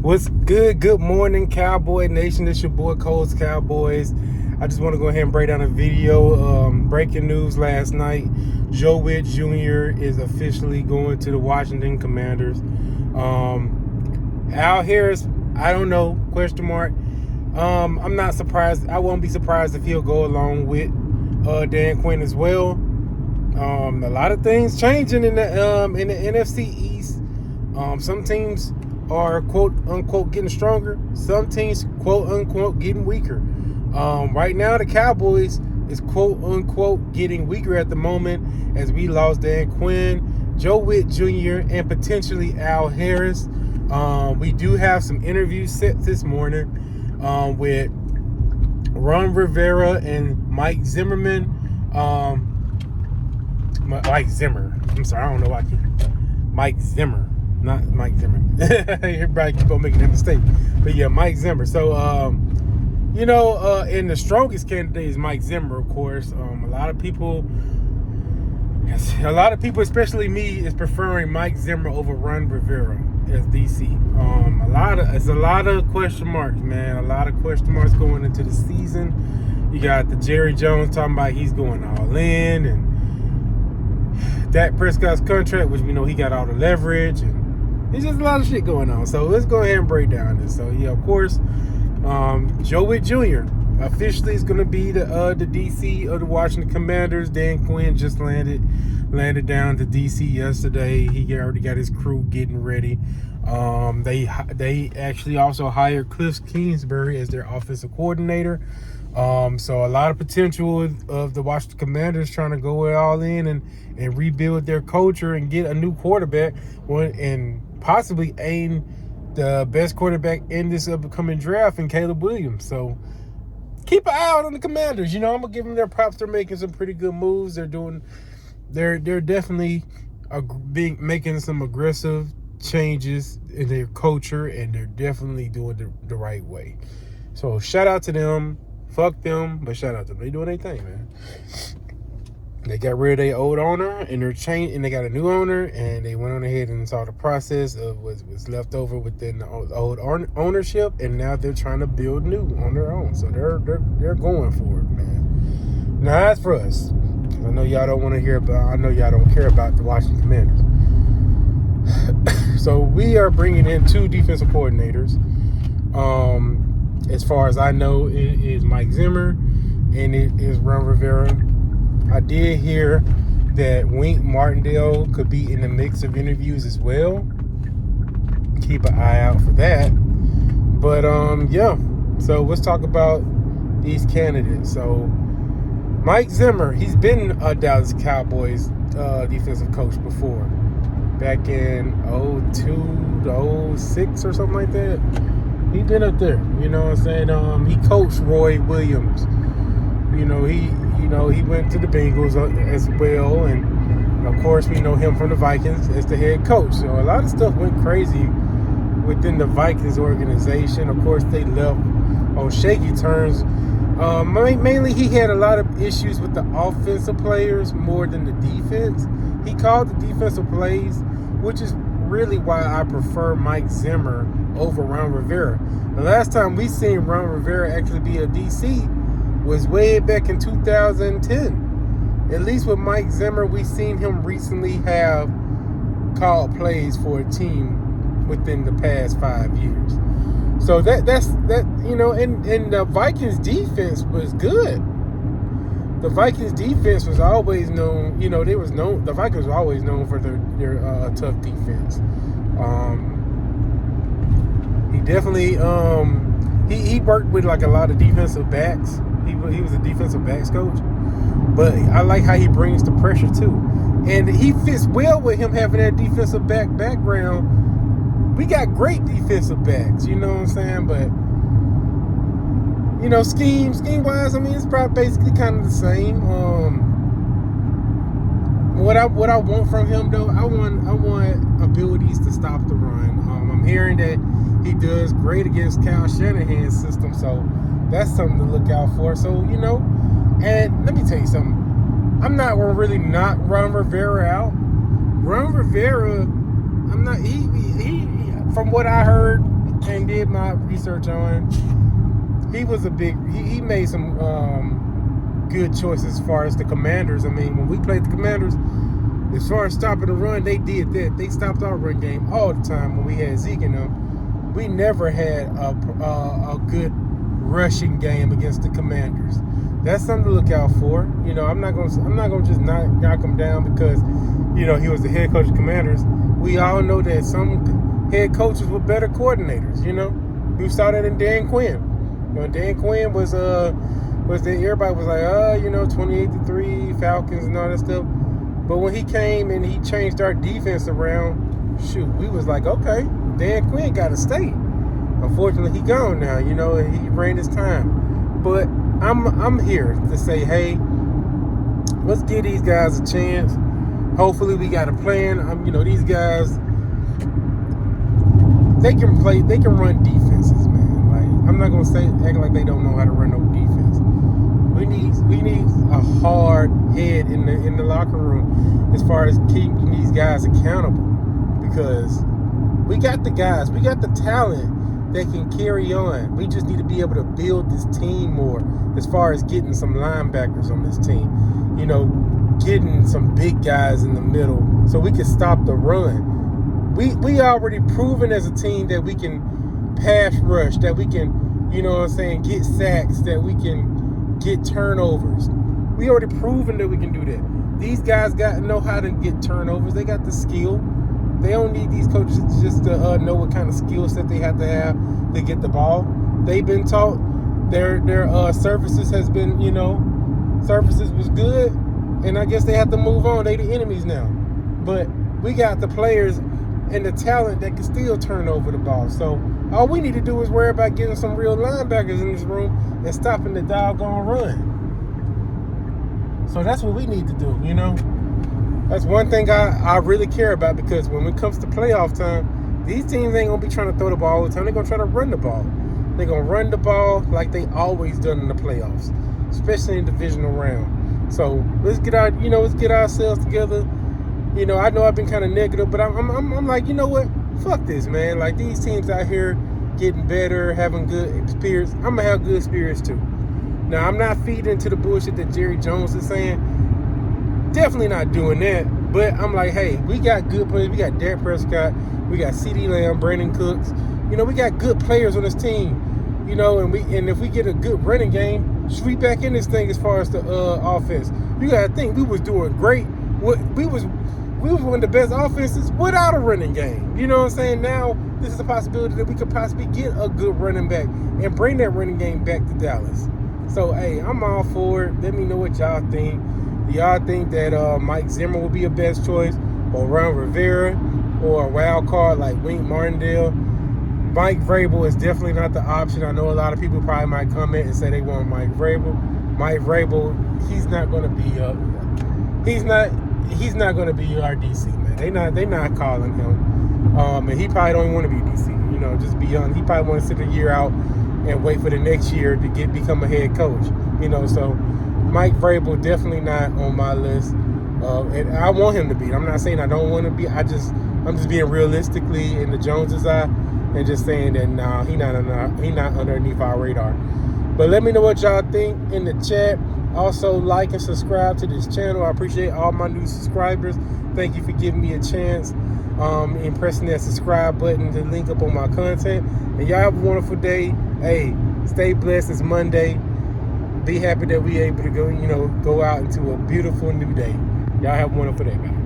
What's good? Good morning, Cowboy Nation. It's your boy, Cole's Cowboys. I just want to go ahead and break down a video. Breaking news last night. Whitt Jr. is officially going to the Washington Commanders. Al Harris, I don't know, question mark. I'm not surprised. I won't be surprised if he'll go along with Dan Quinn as well. A lot of things changing in the NFC East. Some teams are quote unquote getting stronger. Some teams quote unquote getting weaker. Right now the Cowboys is quote unquote getting weaker at the moment as we lost Dan Quinn, Whitt Jr., and potentially Al Harris. We do have some interviews set this morning with Ron Rivera and Mike Zimmerman. Mike Zimmer. I'm sorry, I don't know why I keep Mike Zimmer. Not Mike Zimmer. Everybody keep on making that mistake. But yeah, Mike Zimmer. So, and the strongest candidate is Mike Zimmer, of course. A lot of people, especially me, is preferring Mike Zimmer over Ron Rivera as DC. It's a lot of question marks, man. A lot of question marks going into the season. You got the Jerry Jones talking about he's going all in, and Dak Prescott's contract, which we know he got all the leverage, and there's just a lot of shit going on. So let's go ahead and break down this. So yeah, of course, Whitt Jr. officially is going to be the DC of the Washington Commanders. Dan Quinn just landed down to DC yesterday. He already got his crew getting ready. They actually also hired Cliff Kingsbury as their offensive coordinator. So a lot of potential of the Washington Commanders trying to go all in and rebuild their culture and get a new quarterback and possibly aim the best quarterback in this upcoming draft in Caleb Williams. So keep an eye out on the Commanders. I'm gonna give them their props. They're making some pretty good moves. They're definitely making some aggressive changes in their culture, and they're definitely doing the right way. So shout out to them. Fuck them, but shout out to them. They doing their thing, man. They got rid of their old owner, and they got a new owner, and they went on ahead and saw the process of what was left over within the old ownership, and now they're trying to build new on their own. So they're going for it, man. Now as for us, I know y'all don't want to hear about. I know y'all don't care about the Washington Commanders. So we are bringing in two defensive coordinators. As far as I know, it is Mike Zimmer and it is Ron Rivera. I did hear that Wink Martindale could be in the mix of interviews as well. Keep an eye out for that. But yeah. So let's talk about these candidates. So Mike Zimmer, he's been a Dallas Cowboys defensive coach before, back in 2002 to 2006 or something like that. He been up there, you know what I'm saying? He coached Roy Williams. He went to the Bengals as well, and of course we know him from the Vikings as the head coach. So a lot of stuff went crazy within the Vikings organization. Of course, they left on shaky terms. Mainly, he had a lot of issues with the offensive players more than the defense. He called the defensive plays, which is really why I prefer Mike Zimmer over Ron Rivera. The last time we seen Ron Rivera actually be a DC was way back in 2010. At least with Mike Zimmer, we seen him recently have called plays for a team within the past 5 years. So that's and the Vikings defense was good. The Vikings defense was always known, the Vikings were always known for their tough defense. He definitely, he worked with like a lot of defensive backs. He was a defensive backs coach. But I like how he brings the pressure too. And he fits well with him having that defensive background. We got great defensive backs, you know what I'm saying? But scheme-wise, it's probably basically kind of the same. What I want from him though, I want abilities to stop the run. I'm hearing that he does great against Kyle Shanahan's system, so that's something to look out for. So and let me tell you something. I'm not gonna really knock Ron Rivera out. Ron Rivera, I'm not. He from what I heard, and did my research on, he made some good choices as far as the Commanders. I mean, when we played the Commanders, as far as stopping the run, they did that. They stopped our run game all the time when we had Zeke in them. We never had a good rushing game against the Commanders. That's something to look out for. I'm not gonna just knock him down because he was the head coach of the Commanders. We all know that some head coaches were better coordinators. We saw that in Dan Quinn. Dan Quinn was everybody was like, 28-3 Falcons and all that stuff. But when he came and he changed our defense around, we was like, okay, Dan Quinn got to stay. Unfortunately, he gone now, and he ran his time. But I'm here to say, hey, let's give these guys a chance. Hopefully, we got a plan. These guys, they can run defenses, man. Like, I'm not gonna act like they don't know how to run no defense. We need a hard head in the locker room as far as keeping these guys accountable, because we got the guys, we got the talent that can carry on. We just need to be able to build this team more as far as getting some linebackers on this team, getting some big guys in the middle so we can stop the run. We already proven as a team that we can pass rush, that we can, get sacks, that we can get turnovers. We already proven that we can do that. These guys know how to get turnovers. They got the skill. They don't need these coaches just to know what kind of skill set they have to get the ball. They've been taught their services has been, services was good, and I guess they have to move on. They the enemies now. But we got the players and the talent that can still turn over the ball. So all we need to do is worry about getting some real linebackers in this room and stopping the doggone run. So that's what we need to do, That's one thing I really care about, because when it comes to playoff time, these teams ain't going to be trying to throw the ball all the time. They're going to try to run the ball. They're going to run the ball like they always done in the playoffs, especially in the divisional round. So let's get ourselves together. I know I've been kind of negative, but I'm like, you know what? Fuck this, man. Like, these teams out here getting better, having good experience. I'm going to have good spirits too. Now, I'm not feeding into the bullshit that Jerry Jones is saying. Definitely not doing that. But I'm like, hey, we got good players. We got Dak Prescott. We got CeeDee Lamb, Brandon Cooks. We got good players on this team. And if we get a good running game, sweep back in this thing as far as the offense. You got to think, we was doing great. We was one of the best offenses without a running game. You know what I'm saying? Now, this is a possibility that we could possibly get a good running back and bring that running game back to Dallas. So, hey, I'm all for it. Let me know what y'all think. Do y'all think that Mike Zimmer would be a best choice, or Ron Rivera, or a wild card like Wink Martindale? Mike Vrabel is definitely not the option. I know a lot of people probably might comment and say they want Mike Vrabel. Mike Vrabel, he's not going to be he's not going to be our DC, man. They not calling him. And he probably don't even want to be DC. Just be young. He probably want to sit a year out and wait for the next year to become a head coach. So Mike Vrabel definitely not on my list. And I want him to be. I'm not saying I don't want to be. I'm just being realistically in the Joneses' eye and just saying that nah, he not underneath our radar. But let me know what y'all think in the chat. Also, like and subscribe to this channel. I appreciate all my new subscribers. Thank you for giving me a chance and pressing that subscribe button to link up on my content. And y'all have a wonderful day. Hey, stay blessed. It's Monday. Be happy that we able to go out into a beautiful new day. Y'all have a wonderful day, guys.